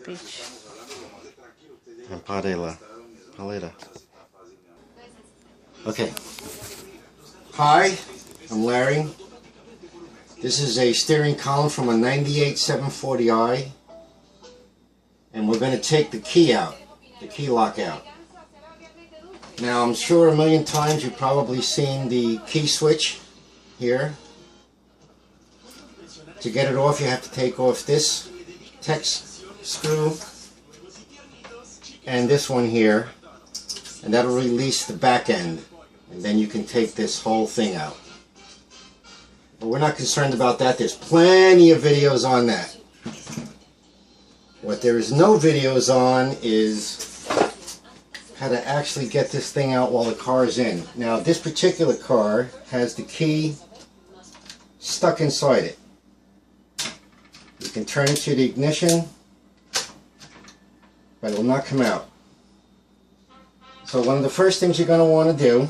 Peach. Emparela. Paleta. Okay. Hi, I'm Larry. This is a steering column from a 98 740i. And we're going to take the key out, the key lock out. Now I'm sure a million times you've probably seen the key switch here. To get it off, you have to take off this text screw and this one here, and that'll release the back end, and then you can take this whole thing out. But we're not concerned about that. There's plenty of videos on that. What there is no videos on is how to actually get this thing out while the car is in. Now this particular car has the key stuck inside it. You can turn it to the ignition, but it will not come out. So one of the first things you're going to want to do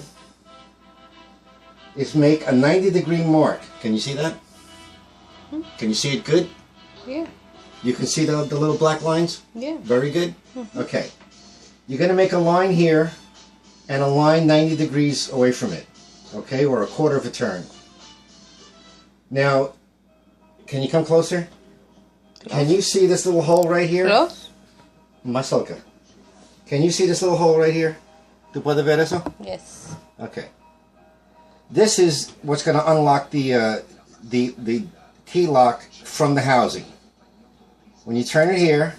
is make a 90-degree mark. Can you see that? Can you see it good? Yeah. You can see the little black lines? Yeah. Very good? Okay. You're going to make a line here and a line 90 degrees away from it. Okay? Or a quarter of a turn. Now, can you come closer? Can you see this little hole right here? Close? Masalka. Can you see this little hole right here? ¿Tú puedes ver eso? Yes. Okay. This is what's going to unlock the key lock from the housing. When you turn it here,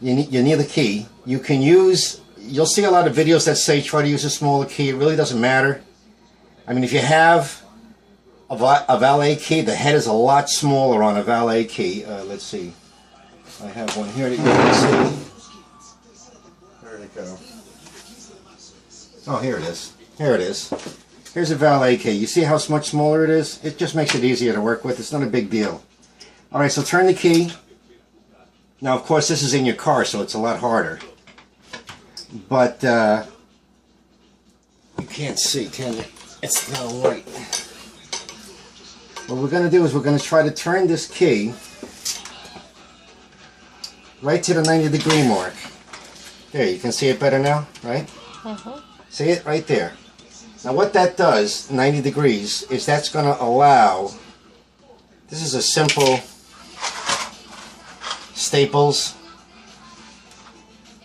you're near the key. You can use, you'll see a lot of videos that say try to use a smaller key. It really doesn't matter. I mean, if you have a valet key, the head is a lot smaller on a valet key. Let's see. I have one here that you can see. Where did it go? Oh, here it is. Here it is. Here's a valet key. You see how much smaller it is? It just makes it easier to work with. It's not a big deal. Alright, so turn the key. Now, of course, this is in your car, so it's a lot harder. But, you can't see, can you? It's not white. What we're going to do is we're going to try to turn this key right to the 90-degree mark. There, you can see it better now, right? See it? Right there. Now what that does, 90 degrees, is that's going to allow, this is a simple Staples,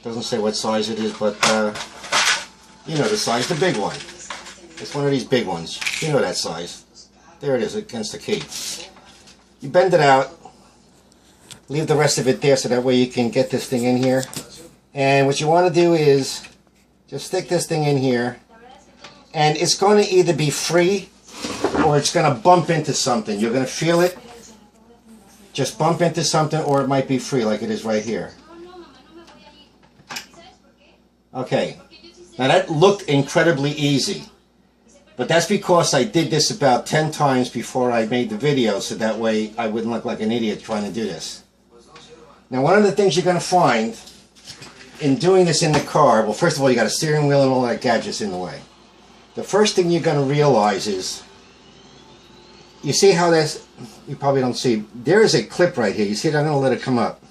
doesn't say what size it is, but you know the size, the big one. It's one of these big ones. You know that size. There it is against the key. You bend it out, leave the rest of it there so that way you can get this thing in here. And what you want to do is just stick this thing in here, and it's going to either be free or it's going to bump into something. You're going to feel it just bump into something, or it might be free like it is right here. Okay, now that looked incredibly easy, but that's because I did this about 10 times before I made the video, so that way I wouldn't look like an idiot trying to do this. Now one of the things you're going to find in doing this in the car, well, first of all, you got a steering wheel and all that gadgets in the way. The first thing you're going to realize is, you see how this, you probably don't see, there is a clip right here. You see it? I'm going to let it come up.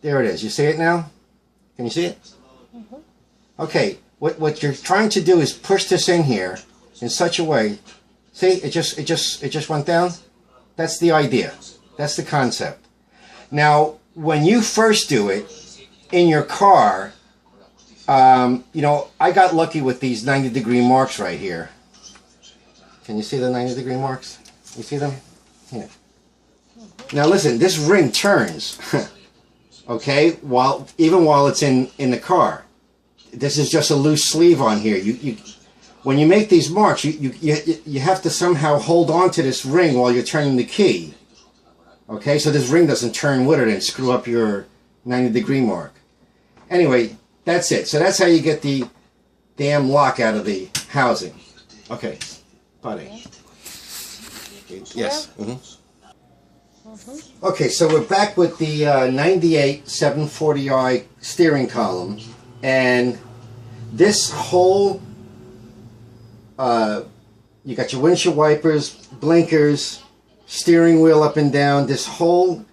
There it is. You see it now? Can you see it? Okay, what you're trying to do is push this in here in such a way, see, it just went down? That's the idea. That's the concept. Now, when you first do it in your car, you know, I got lucky with these 90-degree marks right here. Can you see the 90-degree marks? You see them? Here. Now listen, this ring turns, okay, even while it's in the car. This is just a loose sleeve on here. When you make these marks, you have to somehow hold on to this ring while you're turning the key. Okay, so this ring doesn't turn with it and screw up your 90-degree mark. Anyway, that's it. So that's how you get the damn lock out of the housing. Okay. Buddy. Yes. Okay, so we're back with the 98 740i steering column, and this whole, you got your windshield wipers, blinkers, steering wheel up and down. This whole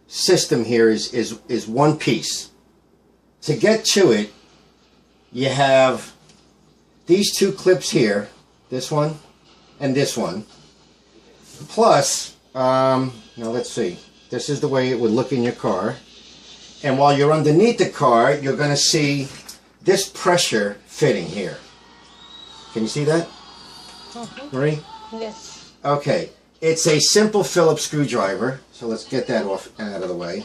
system here is one piece. To get to it, you have these two clips here, this one and this one, plus, now let's see, this is the way it would look in your car. And while you're underneath the car, you're going to see this pressure fitting here. Can you see that, Marie? Yes. Okay, it's a simple Phillips screwdriver, so let's get that off and out of the way.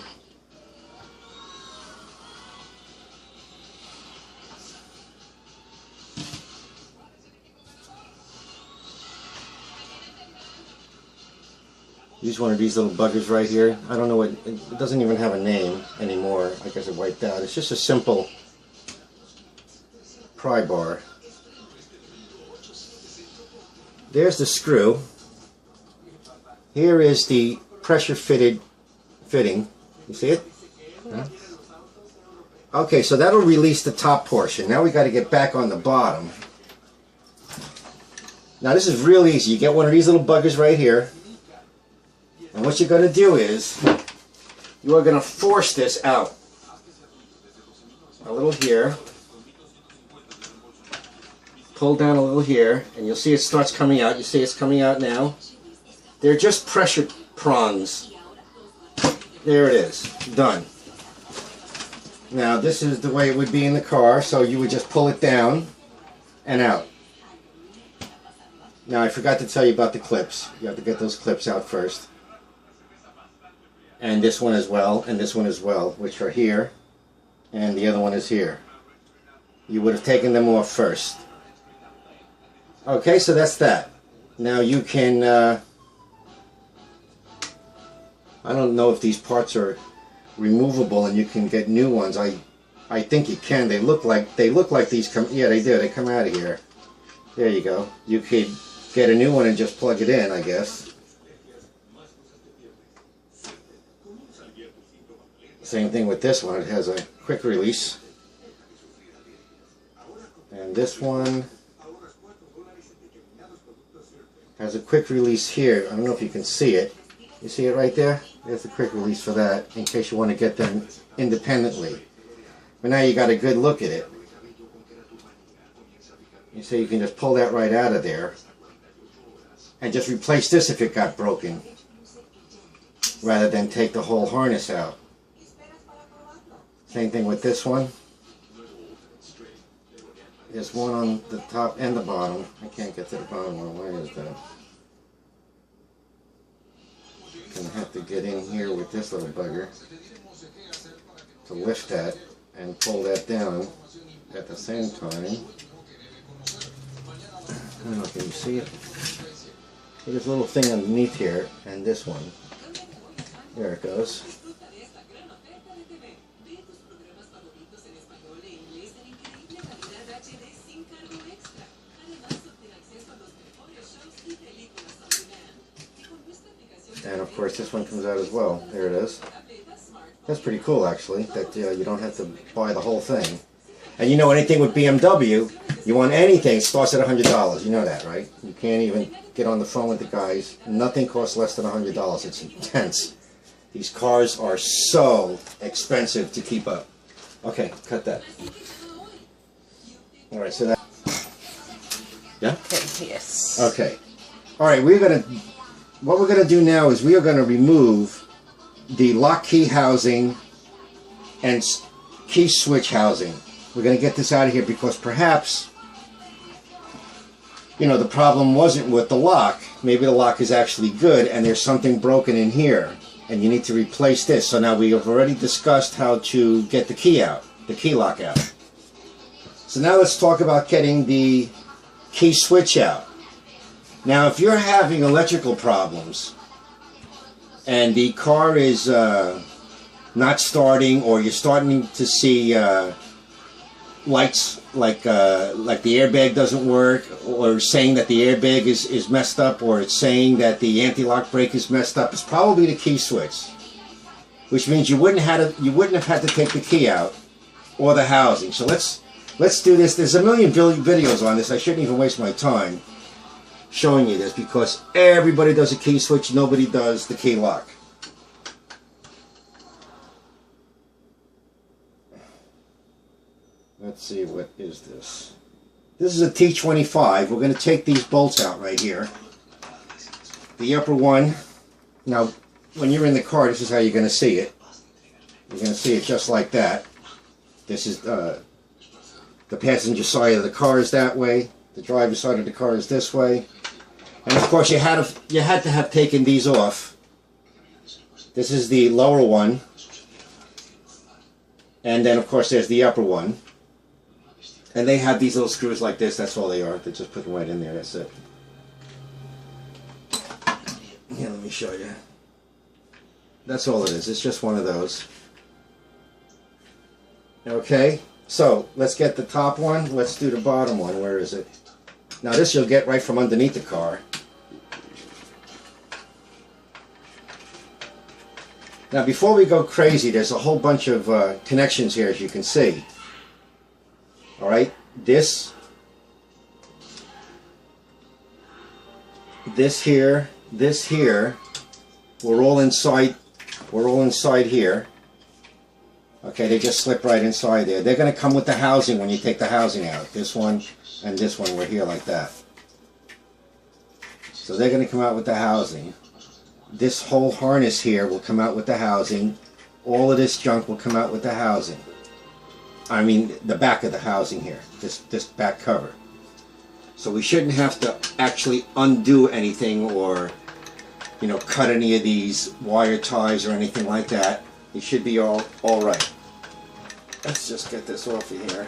Use one of these little buggers right here. I don't know what, it doesn't even have a name anymore. I guess it wiped out. It's just a simple pry bar. There's the screw. Here is the pressure fitting. You see it? Yeah. Okay, so that'll release the top portion. Now we got to get back on the bottom. Now this is real easy. You get one of these little buggers right here. And what you're going to do is, you are going to force this out. A little here. Pull down a little here, and you'll see it starts coming out. You see it's coming out now. They're just pressure prongs. There it is. Done. Now this is the way it would be in the car, so you would just pull it down and out. Now I forgot to tell you about the clips. You have to get those clips out first. And this one as well, and this one as well, which are here, and the other one is here. You would have taken them off first. Okay, so that's that. Now you can, I don't know if these parts are removable and you can get new ones. I think you can. They look like these come, yeah, they do. They come out of here. There you go. You could get a new one and just plug it in, I guess. Same thing with this one. It has a quick release. And this one has a quick release here. I don't know if you can see it. You see it right there? There's the quick release for that, in case you want to get them independently. But now you got a good look at it. You see you can just pull that right out of there and just replace this if it got broken, rather than take the whole harness out. Same thing with this one. There's one on the top and the bottom. I can't get to the bottom one. Where is that? Gonna have to get in here with this little bugger to lift that and pull that down at the same time. I don't know, can you see it? There's a little thing underneath here, and this one. There it goes. And of course this one comes out as well. There it is. That's pretty cool actually, that you don't have to buy the whole thing. And you know anything with BMW, you want anything, it starts at $100. You know that, right? You can't even get on the phone with the guys. Nothing costs less than $100. It's intense. These cars are so expensive to keep up. Okay, cut that. Alright, so that... Yeah? Okay, yes. Okay. Alright, what we're going to do now is we are going to remove the lock key housing and key switch housing. We're going to get this out of here because perhaps, you know, the problem wasn't with the lock. Maybe the lock is actually good and there's something broken in here and you need to replace this. So now we have already discussed how to get the key out, the key lock out. So now let's talk about getting the key switch out. Now if you're having electrical problems and the car is not starting, or you're starting to see lights like the airbag doesn't work, or saying that the airbag is messed up, or it's saying that the anti-lock brake is messed up, it's probably the key switch, which means you wouldn't have had to take the key out or the housing. So let's do this. There's a million videos on this. I shouldn't even waste my time showing you this because everybody does a key switch, nobody does the key lock. let's see, what is this? This is a T25. We're going to take these bolts out right here. The upper one, now when you're in the car, this is how you're going to see it. You're going to see it just like that. This is the passenger side of the car is that way. The driver's side of the car is this way. And of course you had to have taken these off. This is the lower one. And then of course there's the upper one. And they have these little screws like this, that's all they are. They just put them right in there, that's it. Here, let me show you. That's all it is, it's just one of those. Okay, so let's get the top one, let's do the bottom one, where is it? Now this you'll get right from underneath the car. Now before we go crazy, there's a whole bunch of connections here, as you can see. Alright, this here, we're all inside here. Okay, they just slip right inside there. They're going to come with the housing when you take the housing out. This one and this one were here like that. So they're going to come out with the housing. This whole harness here will come out with the housing. All of this junk will come out with the housing. I mean, the back of the housing here, this back cover. So we shouldn't have to actually undo anything or, you know, cut any of these wire ties or anything like that. It should be all right. Let's just get this off of here.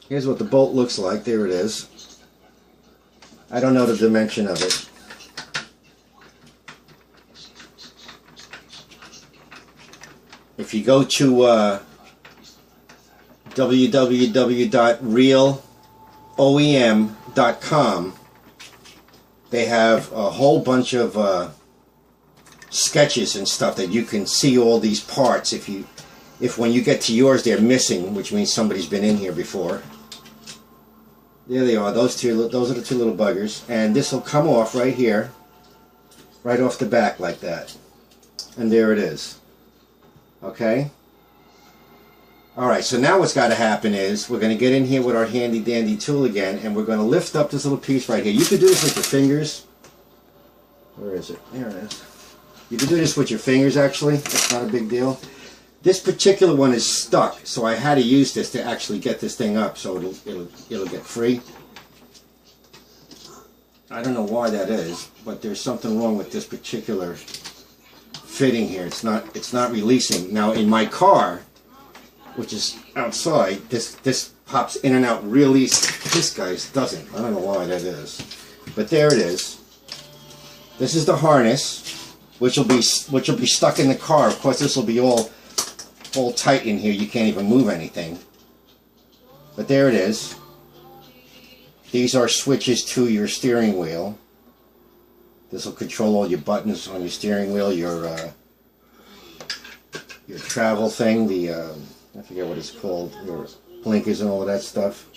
Here's what the bolt looks like. There it is. I don't know the dimension of it. If you go to www.realoem.com, they have a whole bunch of sketches and stuff that you can see all these parts. If when you get to yours they're missing, which means somebody's been in here before. There they are. Those are the two little buggers, and this will come off right here, right off the back like that, and there it is. Okay. Alright, so now what's got to happen is we're going to get in here with our handy dandy tool again, and we're going to lift up this little piece right here. You could do this with your fingers. Where is it? There it is. You can do this with your fingers actually. It's not a big deal. This particular one is stuck, so I had to use this to actually get this thing up so it'll get free. I don't know why that is, but there's something wrong with this particular fitting here. It's not releasing. Now in my car, which is outside, this pops in and out really. This guy's doesn't. I don't know why that is, but there it is. This is the harness, which will be stuck in the car. Of course, this will be all tight in here. You can't even move anything. But there it is. These are switches to your steering wheel. This will control all your buttons on your steering wheel, your travel thing, I forget what it's called, your blinkers and all of that stuff.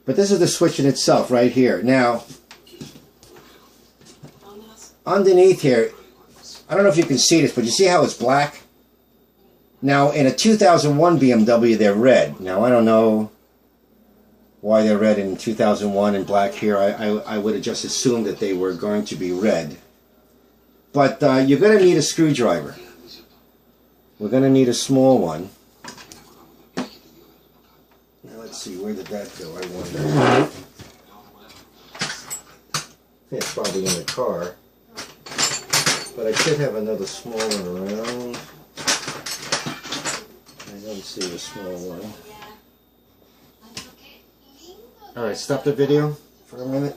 But this is the switch in itself right here. Now, underneath here, I don't know if you can see this, but you see how it's black? Now, in a 2001 BMW, they're red. Now, I don't know why they're red in 2001 and black here. I would have just assumed that they were going to be red. But you're going to need a screwdriver. We're going to need a small one. Now, let's see, where did that go? I wonder. It's probably in the car. But I should have another small one around. I don't see a small one. Alright, stop the video for a minute.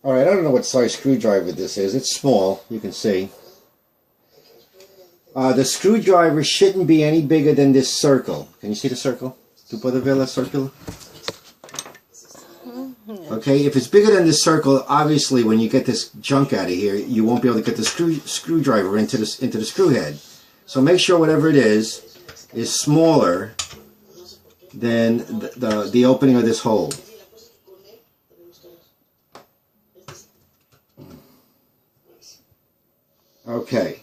Alright, I don't know what size screwdriver this is. It's small, you can see. The screwdriver shouldn't be any bigger than this circle. Can you see the circle? Tu puedes ver la circle? Okay, if it's bigger than this circle, obviously when you get this junk out of here, you won't be able to get the screwdriver into the screw head. So make sure whatever it is smaller than the opening of this hole. Okay,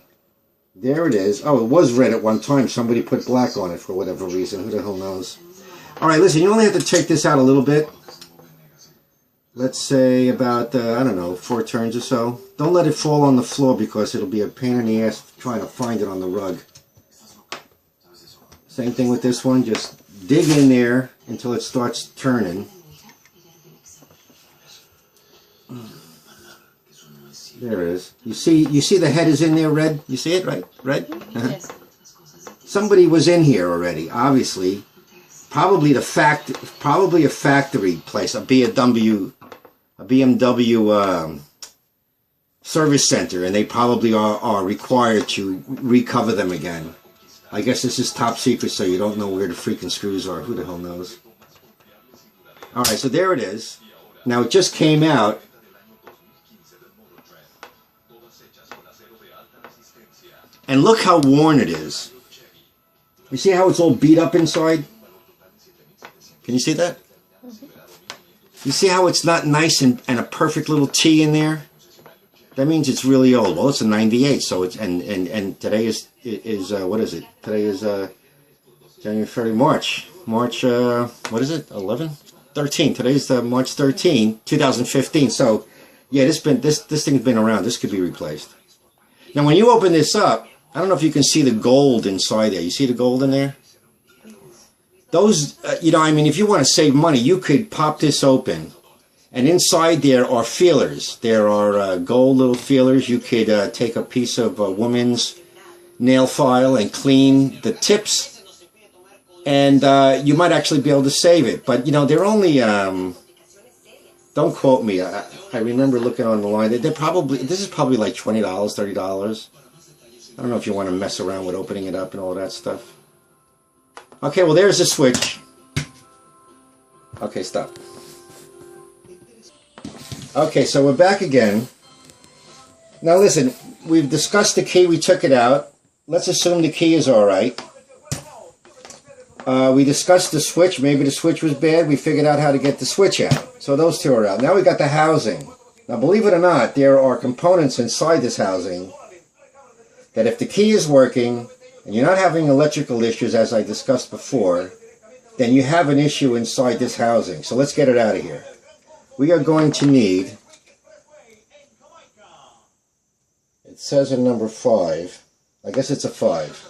there it is. Oh, it was red at one time. Somebody put black on it for whatever reason. Who the hell knows? All right, listen, you only have to take this out a little bit. Let's say about, I don't know, 4 turns or so. Don't let it fall on the floor because it'll be a pain in the ass trying to find it on the rug. Same thing with this one. Just dig in there until it starts turning. There it is. You see the head is in there, red? You see it, right? Red? Yes. Somebody was in here already, obviously. Probably a factory place, a BMW service center, and they probably are required to recover them again. I guess this is top secret, so you don't know where the freaking screws are. Who the hell knows? Alright, so there it is. Now it just came out. And look how worn it is. You see how it's all beat up inside? Can you see that? You see how it's not nice and a perfect little T in there? That means it's really old. Well, it's a 98, so it's and today is what is it? Today is January, February, March. March what is it? 11? 13. Today's March 13, 2015. So yeah, this thing's been around. This could be replaced. Now when you open this up, I don't know if you can see the gold inside there. You see the gold in there? Those, you know, I mean, if you want to save money, you could pop this open. And inside there are feelers. There are gold little feelers. You could take a piece of a woman's nail file and clean the tips. And you might actually be able to save it. But, you know, they're only, don't quote me. I remember looking on the line. This is probably like $20, $30. I don't know if you want to mess around with opening it up and all that stuff. Okay, well, there's the switch. Okay, stop. Okay, so we're back again. Now listen, we've discussed the key, we took it out. Let's assume the key is alright. We discussed the switch, maybe the switch was bad, we figured out how to get the switch out. So those two are out. Now we got the housing. Now believe it or not, there are components inside this housing that if the key is working, and you're not having electrical issues as I discussed before, then you have an issue inside this housing. So let's get it out of here. We are going to need, it says in number 5, I guess it's a 5.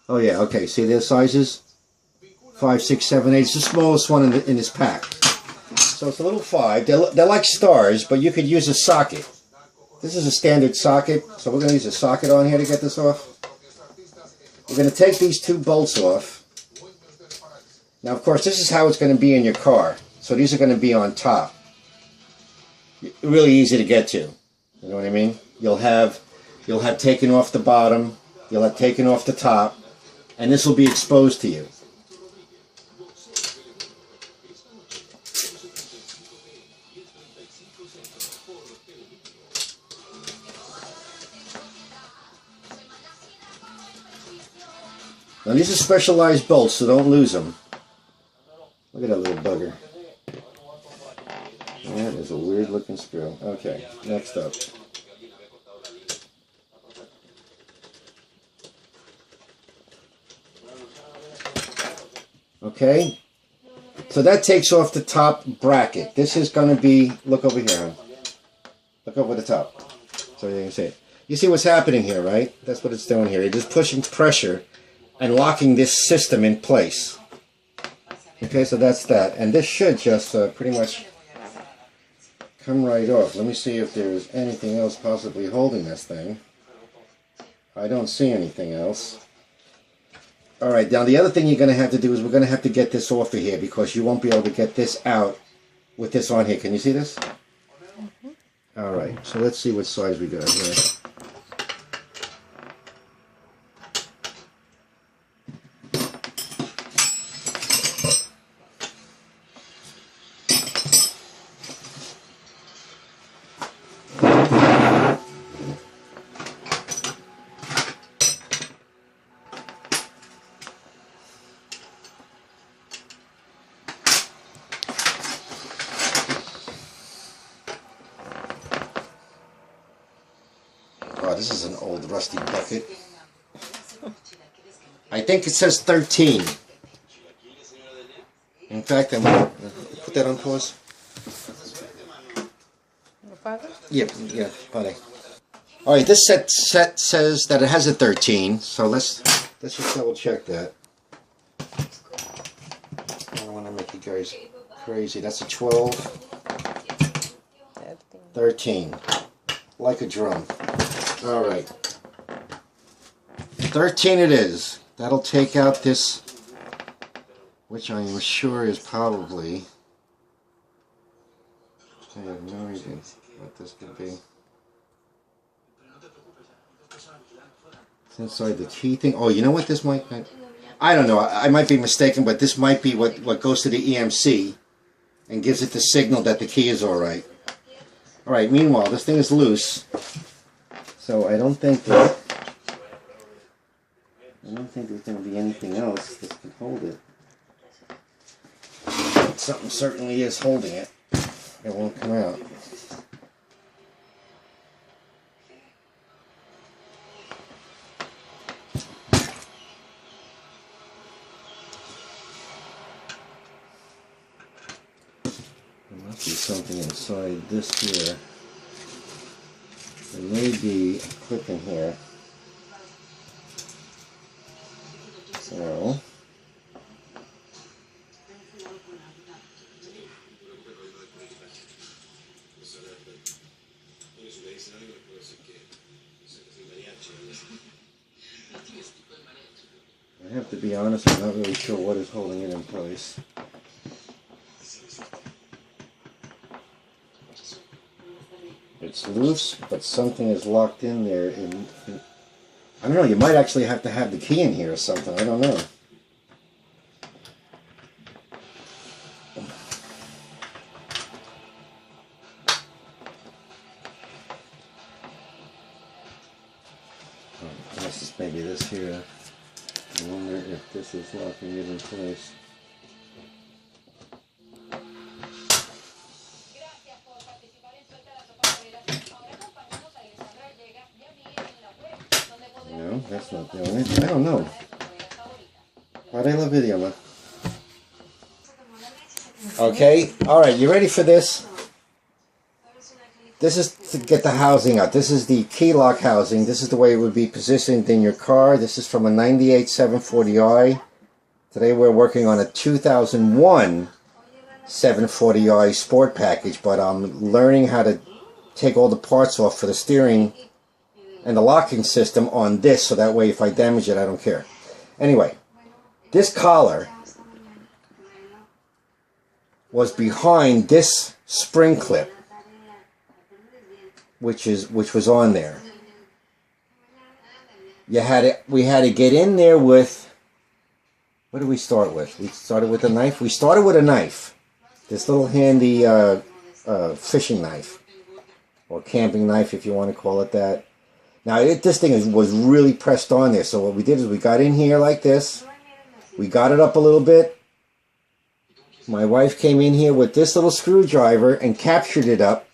Oh yeah, okay, see their sizes? 5, 6, 7, 8, it's the smallest one in this pack. So it's a little 5. They're like stars, but you could use a socket. This is a standard socket, so we're going to use a socket on here to get this off. We're going to take these 2 bolts off. Now, of course, this is how it's going to be in your car. So these are going to be on top. Really easy to get to. You know what I mean? You'll have taken off the bottom. You'll have taken off the top, and this will be exposed to you. Now these are specialized bolts, so don't lose them. Look at that little bugger. That is a weird looking screw. Okay, next up. Okay, so that takes off the top bracket. This is going to be, look over here, hon. Look over the top, so you can see it. You see what's happening here, right? That's what it's doing here. You're just pushing pressure and locking this system in place. Okay, so that's that. And this should just pretty much come right off. Let me see if there's anything else possibly holding this thing. I don't see anything else. Alright, now the other thing you're going to have to do is we're going to have to get this off of here because you won't be able to get this out with this on here. Can you see this? Alright, so let's see what size we got here. Oh, this is an old rusty bucket. I think it says 13. In fact, I'm going to put that on pause. Yeah, buddy. All right, this set says that it has a 13, so let's just double check that. I don't want to make you guys crazy. That's a 12. 13. Like a drum. All right. 13 it is. That'll take out this, which I am sure is probably, I have no idea what this could be. It's inside the key thing. Oh, you know what this might be? I don't know. I might be mistaken, but this might be what goes to the EMC and gives it the signal that the key is all right. All right. Meanwhile, this thing is loose, so I don't think there's going to be anything else that can hold it. Something certainly is holding it. It won't come out. There must be something inside this here. There may be a clip in here. So, I have to be honest, I'm not really sure what is holding it in place. It's loose, but something is locked in there. I don't know, you might actually have to have the key in here or something, I don't know. Unless it's maybe this here. I wonder if this is locking it in place. No, that's not doing it. I don't know. Paré la video, man. Okay, alright, you ready for this? This is to get the housing out. This is the key lock housing. This is the way it would be positioned in your car. This is from a 98 740i. Today we're working on a 2001 740i Sport package, but I'm learning how to take all the parts off for the steering and the locking system on this, so that way if I damage it, I don't care. Anyway, this collar was behind this spring clip, which was on there. We had to get in there with, what did we start with? We started with a knife. We started with a knife. This little handy fishing knife, or camping knife if you want to call it that. Now this thing was really pressed on there, so what we did is we got in here like this. We got it up a little bit. My wife came in here with this little screwdriver and captured it up.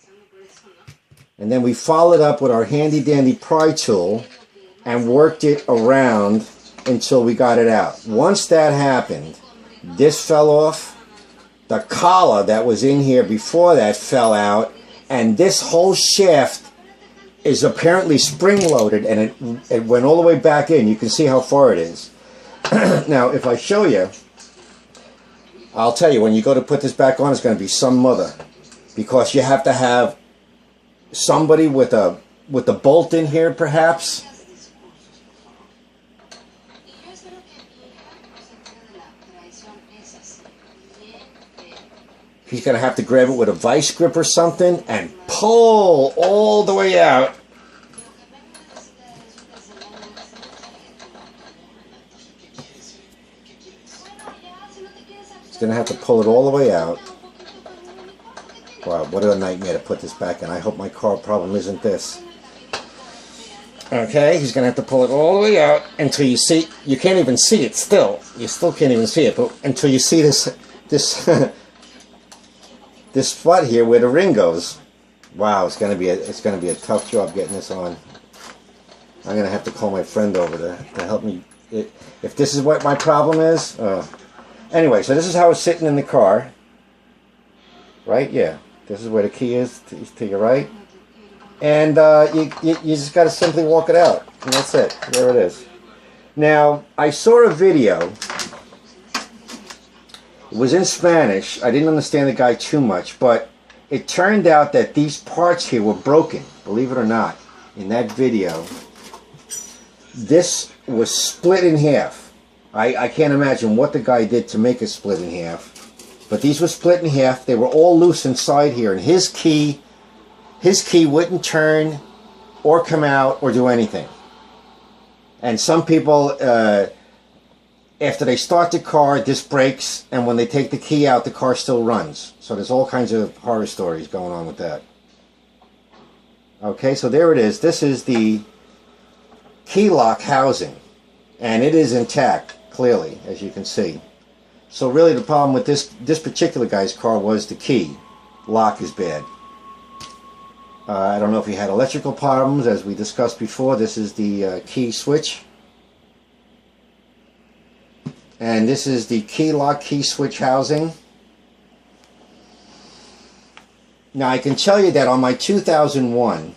And then we followed up with our handy dandy pry tool and worked it around until we got it out. Once that happened, this fell off. The collar that was in here before that fell out, and this whole shaft is apparently spring-loaded, and it went all the way back in. You can see how far it is. Now, if I show you, I'll tell you, when you go to put this back on, it's going to be some mother, because you have to have somebody with a bolt in here, perhaps. He's going to have to grab it with a vice grip or something and pull all the way out. He's going to have to pull it all the way out. Wow, what a nightmare to put this back in. I hope my car problem isn't this. Okay, he's going to have to pull it all the way out until you see, you can't even see it still. You still can't even see it, but until you see this this spot here where the ring goes. Wow, it's going to be a tough job getting this on. I'm going to have to call my friend over to help me. If this is what my problem is. Anyway, so this is how it's sitting in the car. Right? Yeah. This is where the key is to your right. And you just got to simply walk it out. And that's it. There it is. Now, I saw a video. It was in Spanish. I didn't understand the guy too much, but it turned out that these parts here were broken. Believe it or not, in that video, this was split in half. I can't imagine what the guy did to make it split in half. But these were split in half. They were all loose inside here, and his key wouldn't turn or come out or do anything. And some people, after they start the car, this breaks, and when they take the key out, the car still runs. So there's all kinds of horror stories going on with that. Okay, so there it is. This is the key lock housing, and it is intact, clearly, as you can see. So really the problem with this particular guy's car was the key lock is bad. I don't know if he had electrical problems, as we discussed before. This is the key switch. And this is the key lock key switch housing. Now I can tell you that on my 2001,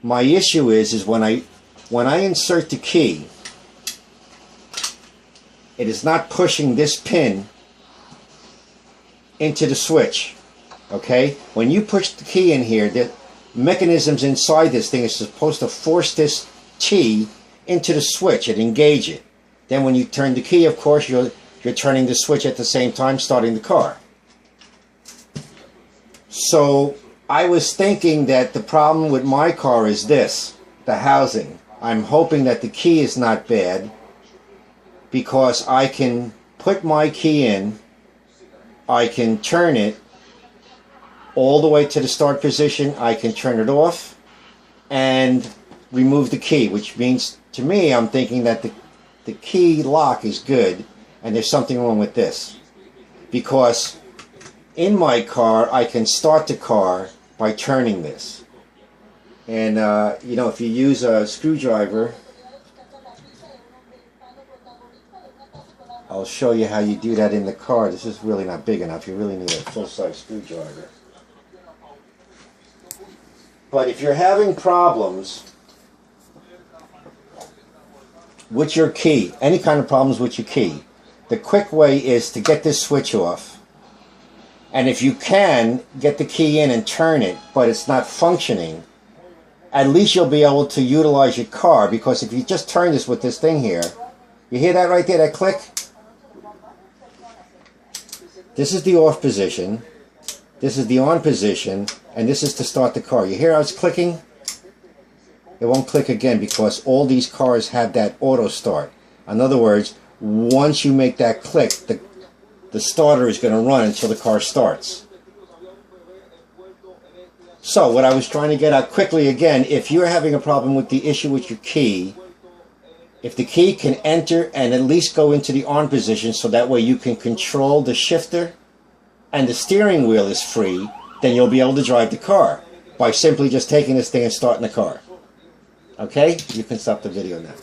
my issue is when I insert the key, it is not pushing this pin into the switch. Okay? When you push the key in here, the mechanisms inside this thing is supposed to force this key into the switch and engage it. Then when you turn the key, of course, you're turning the switch at the same time, starting the car. So I was thinking that the problem with my car is this, the housing. I'm hoping that the key is not bad, because I can put my key in, I can turn it all the way to the start position, I can turn it off and remove the key, which means to me I'm thinking that the key lock is good and there's something wrong with this. Because in my car I can start the car by turning this. And you know, if you use a screwdriver, I'll show you how you do that in the car. This is really not big enough. You really need a full-size screwdriver. But if you're having problems with your key, any kind of problems with your key, the quick way is to get this switch off. And if you can, get the key in and turn it, but it's not functioning, at least you'll be able to utilize your car, because if you just turn this with this thing here, you hear that right there, that click? This is the off position, this is the on position, and this is to start the car. You hear how it's clicking? It won't click again because all these cars have that auto start. In other words, once you make that click, the starter is going to run until the car starts. So what I was trying to get at quickly again, if you're having a problem with the issue with your key, if the key can enter and at least go into the on position so that way you can control the shifter and the steering wheel is free, then you'll be able to drive the car by simply just taking this thing and starting the car. Okay? You can stop the video now.